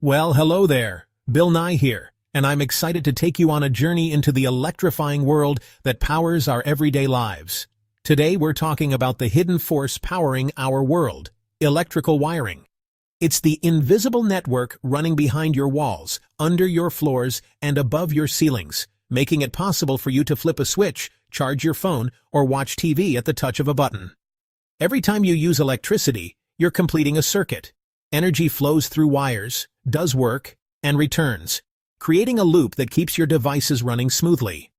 Well, hello there. Bill Nye here, and I'm excited to take you on a journey into the electrifying world that powers our everyday lives. Today we're talking about the hidden force powering our world, electrical wiring. It's the invisible network running behind your walls, under your floors, and above your ceilings, making it possible for you to flip a switch, charge your phone, or watch TV at the touch of a button. Every time you use electricity, you're completing a circuit. Energy flows through wires, does work, and returns, creating a loop that keeps your devices running smoothly.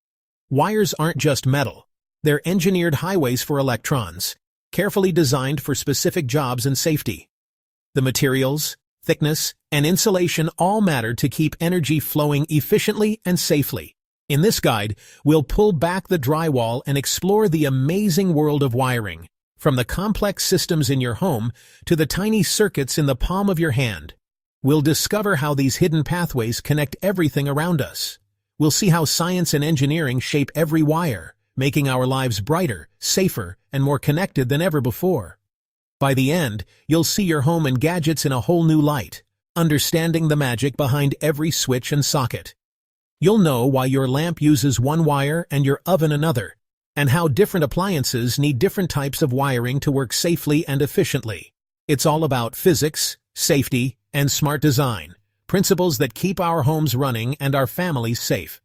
Wires aren't just metal. They're engineered highways for electrons, carefully designed for specific jobs and safety. The materials, thickness, and insulation all matter to keep energy flowing efficiently and safely. In this guide, we'll pull back the drywall and explore the amazing world of wiring, from the complex systems in your home to the tiny circuits in the palm of your hand. We'll discover how these hidden pathways connect everything around us. We'll see how science and engineering shape every wire, making our lives brighter, safer, and more connected than ever before. By the end, you'll see your home and gadgets in a whole new light, understanding the magic behind every switch and socket. You'll know why your lamp uses one wire and your oven another, and how different appliances need different types of wiring to work safely and efficiently. It's all about physics, safety, and smart design, principles that keep our homes running and our families safe.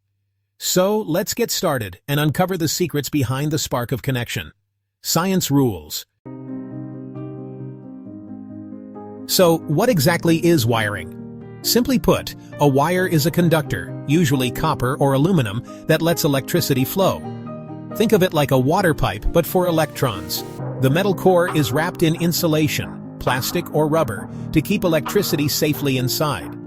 So, let's get started and uncover the secrets behind the spark of connection. Science rules. So, what exactly is wiring? Simply put, a wire is a conductor, usually copper or aluminum, that lets electricity flow. Think of it like a water pipe, but for electrons. The metal core is wrapped in insulation, plastic or rubber, to keep electricity safely inside.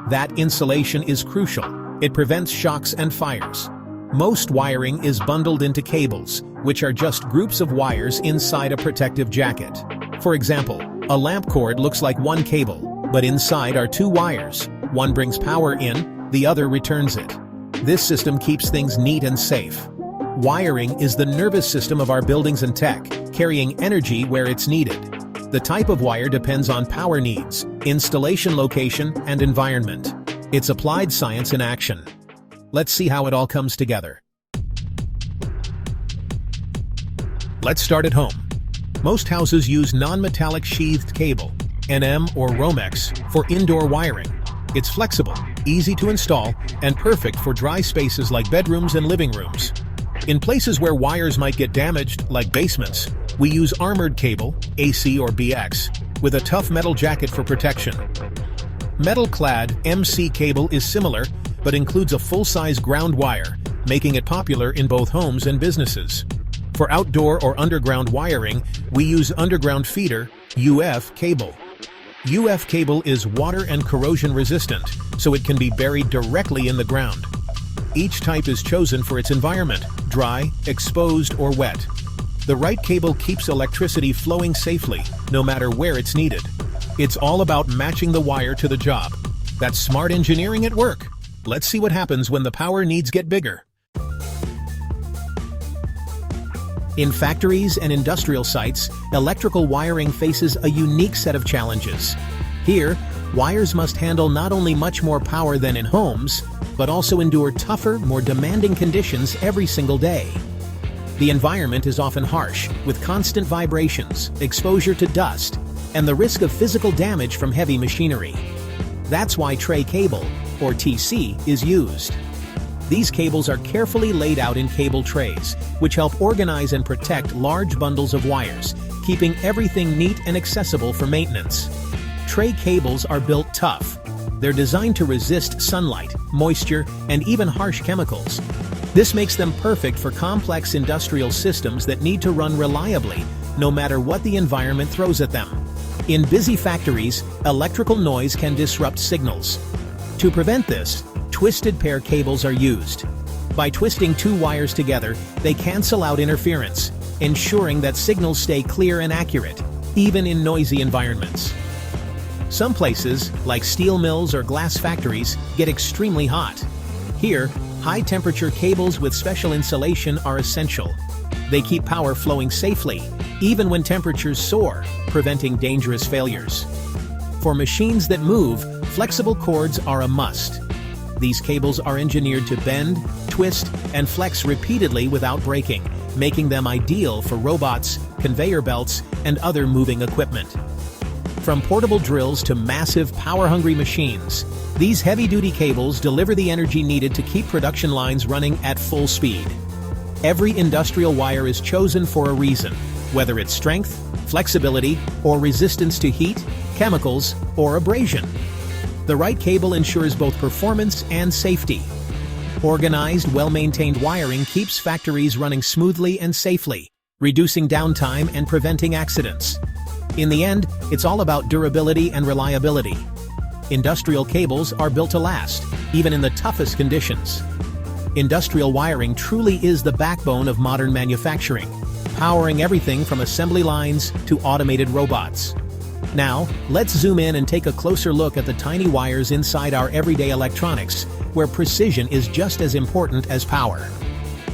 That insulation is crucial. It prevents shocks and fires. Most wiring is bundled into cables, which are just groups of wires inside a protective jacket. For example, a lamp cord looks like one cable, but inside are two wires. One brings power in, the other returns it. This system keeps things neat and safe. Wiring is the nervous system of our buildings and tech, carrying energy where it's needed. The type of wire depends on power needs, installation location, and environment. It's applied science in action. Let's see how it all comes together. Let's start at home. Most houses use non-metallic sheathed cable, NM or Romex, for indoor wiring. It's flexible, easy to install, and perfect for dry spaces like bedrooms and living rooms. In places where wires might get damaged, like basements, we use armored cable, AC or BX, with a tough metal jacket for protection. Metal-clad MC cable is similar, but includes a full-size ground wire, making it popular in both homes and businesses. For outdoor or underground wiring, we use underground feeder, UF cable. UF cable is water and corrosion resistant, so it can be buried directly in the ground. Each type is chosen for its environment, dry, exposed, or wet. The right cable keeps electricity flowing safely, no matter where it's needed. It's all about matching the wire to the job. That's smart engineering at work. Let's see what happens when the power needs get bigger. In factories and industrial sites, electrical wiring faces a unique set of challenges. Here, wires must handle not only much more power than in homes, but also endure tougher, more demanding conditions every single day. The environment is often harsh, with constant vibrations, exposure to dust, and the risk of physical damage from heavy machinery. That's why tray cable, or TC, is used. These cables are carefully laid out in cable trays, which help organize and protect large bundles of wires, keeping everything neat and accessible for maintenance. Tray cables are built tough. They're designed to resist sunlight, moisture, and even harsh chemicals. This makes them perfect for complex industrial systems that need to run reliably, no matter what the environment throws at them. In busy factories, electrical noise can disrupt signals. To prevent this, twisted pair cables are used. By twisting two wires together, they cancel out interference, ensuring that signals stay clear and accurate, even in noisy environments. Some places, like steel mills or glass factories, get extremely hot. Here, high-temperature cables with special insulation are essential. They keep power flowing safely, even when temperatures soar, preventing dangerous failures. For machines that move, flexible cords are a must. These cables are engineered to bend, twist, and flex repeatedly without breaking, making them ideal for robots, conveyor belts, and other moving equipment. From portable drills to massive, power-hungry machines, these heavy-duty cables deliver the energy needed to keep production lines running at full speed. Every industrial wire is chosen for a reason, whether it's strength, flexibility, or resistance to heat, chemicals, or abrasion. The right cable ensures both performance and safety. Organized, well-maintained wiring keeps factories running smoothly and safely, reducing downtime and preventing accidents. In the end, it's all about durability and reliability. Industrial cables are built to last, even in the toughest conditions. Industrial wiring truly is the backbone of modern manufacturing, powering everything from assembly lines to automated robots. Now, let's zoom in and take a closer look at the tiny wires inside our everyday electronics, where precision is just as important as power.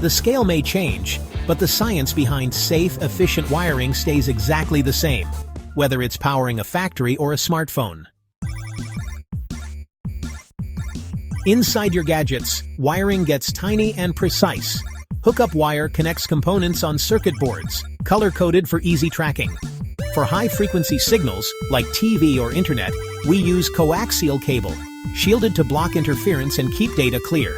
The scale may change, but the science behind safe, efficient wiring stays exactly the same, whether it's powering a factory or a smartphone. Inside your gadgets, wiring gets tiny and precise. Hookup wire connects components on circuit boards, color-coded for easy tracking. For high-frequency signals, like TV or internet, we use coaxial cable, shielded to block interference and keep data clear.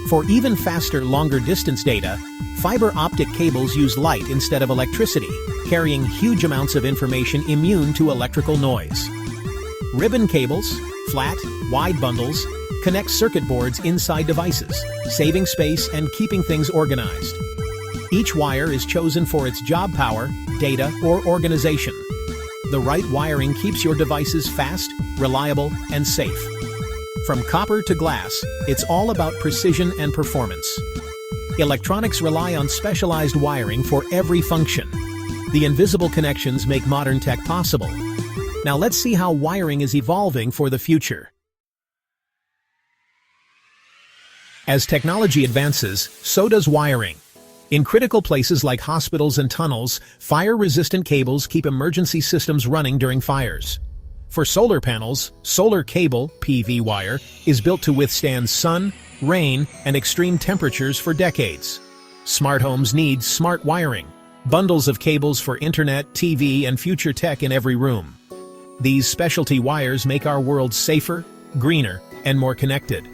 For even faster, longer-distance data, fiber optic cables use light instead of electricity, carrying huge amounts of information immune to electrical noise. Ribbon cables, flat, wide bundles, connect circuit boards inside devices, saving space and keeping things organized. Each wire is chosen for its job power, data, or organization. The right wiring keeps your devices fast, reliable, and safe. From copper to glass, it's all about precision and performance. Electronics rely on specialized wiring for every function. The invisible connections make modern tech possible. Now let's see how wiring is evolving for the future. As technology advances, so does wiring. In critical places like hospitals and tunnels, fire-resistant cables keep emergency systems running during fires. For solar panels, solar cable, PV wire, is built to withstand sun, rain, and extreme temperatures for decades. Smart homes need smart wiring, bundles of cables for internet, TV, and future tech in every room. These specialty wires make our world safer, greener, and more connected.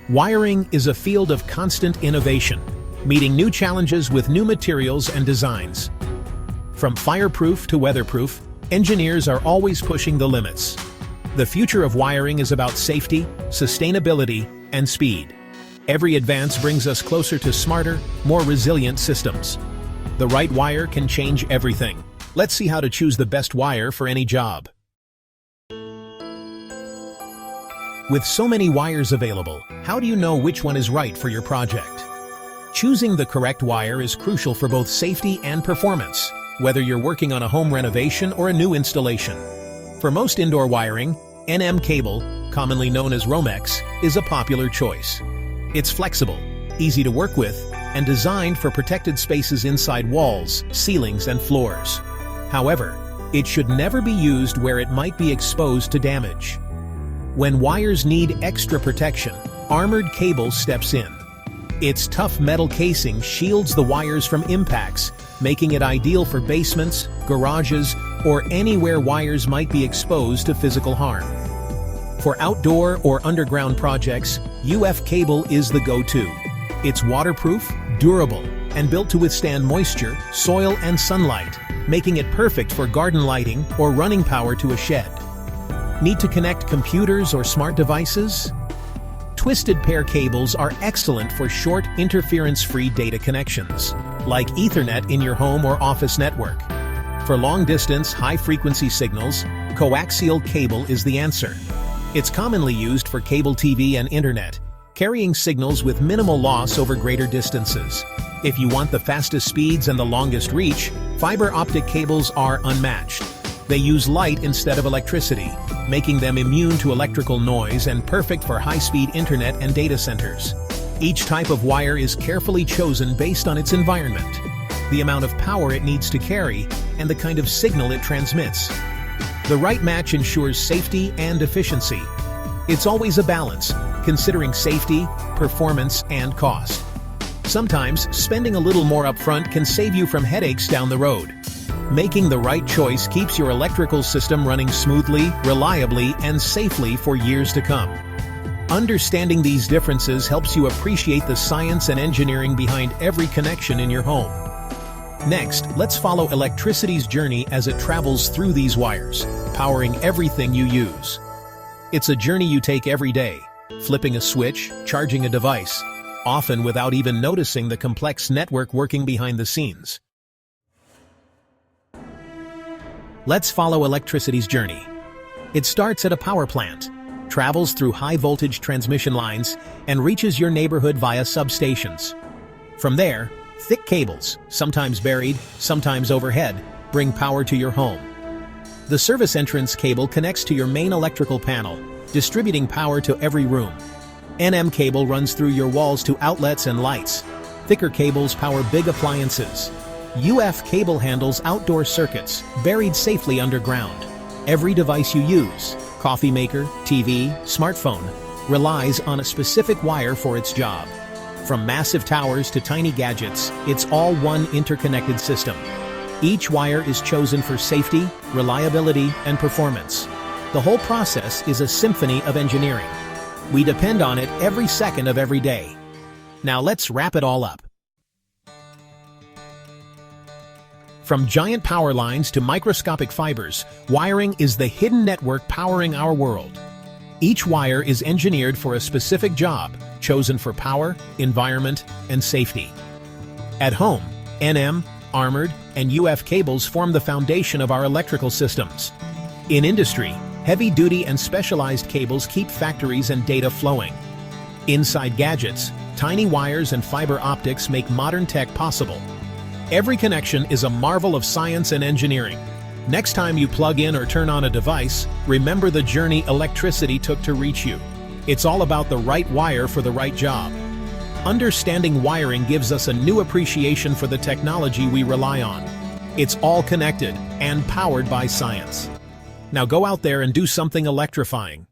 Wiring is a field of constant innovation, meeting new challenges with new materials and designs. From fireproof to weatherproof, engineers are always pushing the limits. The future of wiring is about safety, sustainability, and speed. Every advance brings us closer to smarter, more resilient systems. The right wire can change everything. Let's see how to choose the best wire for any job. With so many wires available, how do you know which one is right for your project? Choosing the correct wire is crucial for both safety and performance, whether you're working on a home renovation or a new installation. For most indoor wiring, NM cable, commonly known as Romex, is a popular choice. It's flexible, easy to work with, and designed for protected spaces inside walls, ceilings, and floors. However, it should never be used where it might be exposed to damage. When wires need extra protection, armored cable steps in. Its tough metal casing shields the wires from impacts, making it ideal for basements, garages, or anywhere wires might be exposed to physical harm. For outdoor or underground projects, UF cable is the go-to. It's waterproof, durable, and built to withstand moisture, soil, and sunlight, making it perfect for garden lighting or running power to a shed. Need to connect computers or smart devices? Twisted pair cables are excellent for short, interference-free data connections, like Ethernet in your home or office network. For long-distance, high-frequency signals, coaxial cable is the answer. It's commonly used for cable TV and internet, carrying signals with minimal loss over greater distances. If you want the fastest speeds and the longest reach, fiber optic cables are unmatched. They use light instead of electricity, making them immune to electrical noise and perfect for high-speed internet and data centers. Each type of wire is carefully chosen based on its environment, the amount of power it needs to carry, and the kind of signal it transmits. The right match ensures safety and efficiency. It's always a balance, considering safety, performance, and cost. Sometimes, spending a little more upfront can save you from headaches down the road. Making the right choice keeps your electrical system running smoothly, reliably, and safely for years to come. Understanding these differences helps you appreciate the science and engineering behind every connection in your home. Next, let's follow electricity's journey as it travels through these wires, powering everything you use. It's a journey you take every day, flipping a switch, charging a device, often without even noticing the complex network working behind the scenes. Let's follow electricity's journey. It starts at a power plant, travels through high-voltage transmission lines, and reaches your neighborhood via substations. From there, thick cables, sometimes buried, sometimes overhead, bring power to your home. The service entrance cable connects to your main electrical panel, distributing power to every room. NM cable runs through your walls to outlets and lights. Thicker cables power big appliances. UF cable handles outdoor circuits, buried safely underground. Every device you use, coffee maker, TV, smartphone, relies on a specific wire for its job. From massive towers to tiny gadgets, it's all one interconnected system. Each wire is chosen for safety, reliability, and performance. The whole process is a symphony of engineering. We depend on it every second of every day. Now let's wrap it all up. From giant power lines to microscopic fibers, wiring is the hidden network powering our world. Each wire is engineered for a specific job, chosen for power, environment, and safety. At home, NM, armored, and UF cables form the foundation of our electrical systems. In industry, heavy-duty and specialized cables keep factories and data flowing. Inside gadgets, tiny wires and fiber optics make modern tech possible. Every connection is a marvel of science and engineering. Next time you plug in or turn on a device, remember the journey electricity took to reach you. It's all about the right wire for the right job. Understanding wiring gives us a new appreciation for the technology we rely on. It's all connected and powered by science. Now go out there and do something electrifying.